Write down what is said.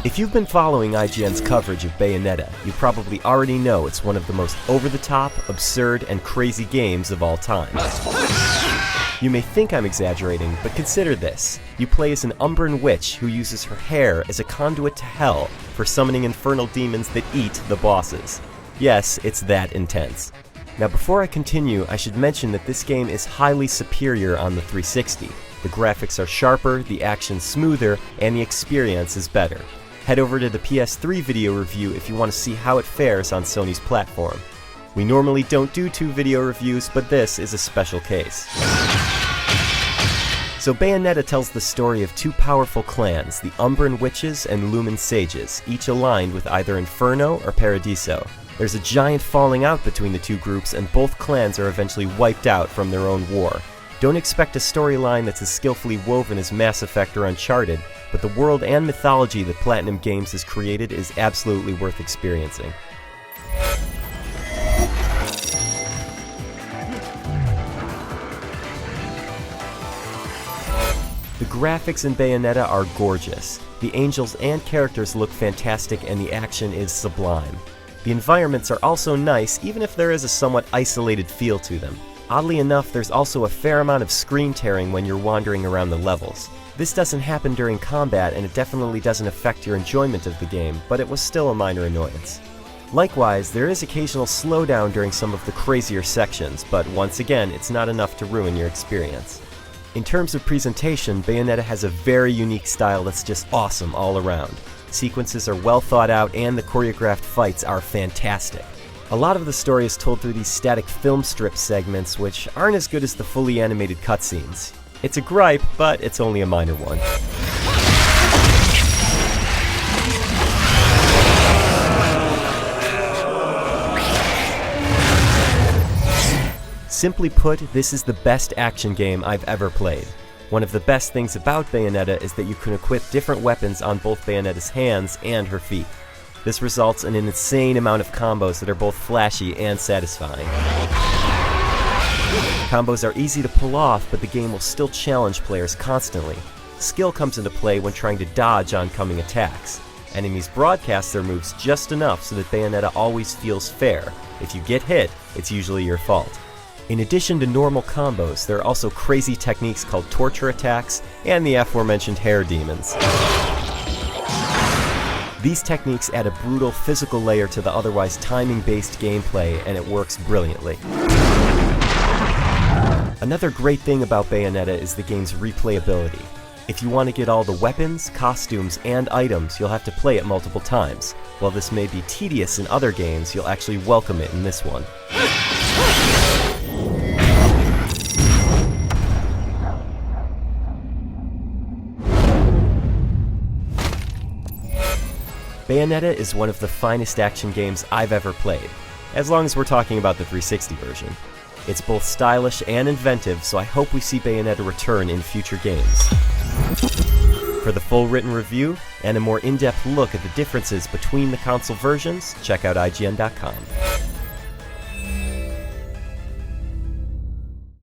If you've been following IGN's coverage of Bayonetta, you probably already know it's one of the most over-the-top, absurd, and crazy games of all time. You may think I'm exaggerating, but consider this. You play as an Umbran witch who uses her hair as a conduit to hell for summoning infernal demons that eat the bosses. Yes, it's that intense. Now before I continue, I should mention that this game is highly superior on the 360. The graphics are sharper, the action smoother, and the experience is better. Head over to the PS3 video review if you want to see how it fares on Sony's platform. We normally don't do 2 video reviews, but this is a special case. So Bayonetta tells the story of 2 powerful clans, the Umbran Witches and Lumen Sages, each aligned with either Inferno or Paradiso. There's a giant falling out between the 2 groups, and both clans are eventually wiped out from their own war. Don't expect a storyline that's as skillfully woven as Mass Effect or Uncharted, but the world and mythology that Platinum Games has created is absolutely worth experiencing. The graphics in Bayonetta are gorgeous. The angels and characters look fantastic, and the action is sublime. The environments are also nice, even if there is a somewhat isolated feel to them. Oddly enough, there's also a fair amount of screen tearing when you're wandering around the levels. This doesn't happen during combat, and it definitely doesn't affect your enjoyment of the game, but it was still a minor annoyance. Likewise, there is occasional slowdown during some of the crazier sections, but once again, it's not enough to ruin your experience. In terms of presentation, Bayonetta has a very unique style that's just awesome all around. Sequences are well thought out, and the choreographed fights are fantastic. A lot of the story is told through these static film strip segments, which aren't as good as the fully animated cutscenes. It's a gripe, but it's only a minor one. Simply put, this is the best action game I've ever played. One of the best things about Bayonetta is that you can equip different weapons on both Bayonetta's hands and her feet. This results in an insane amount of combos that are both flashy and satisfying. Combos are easy to pull off, but the game will still challenge players constantly. Skill comes into play when trying to dodge oncoming attacks. Enemies broadcast their moves just enough so that Bayonetta always feels fair. If you get hit, it's usually your fault. In addition to normal combos, there are also crazy techniques called torture attacks and the aforementioned hair demons. These techniques add a brutal physical layer to the otherwise timing-based gameplay, and it works brilliantly. Another great thing about Bayonetta is the game's replayability. If you want to get all the weapons, costumes, and items, you'll have to play it multiple times. While this may be tedious in other games, you'll actually welcome it in this one. Bayonetta is one of the finest action games I've ever played, as long as we're talking about the 360 version. It's both stylish and inventive, so I hope we see Bayonetta return in future games. For the full written review and a more in-depth look at the differences between the console versions, check out IGN.com.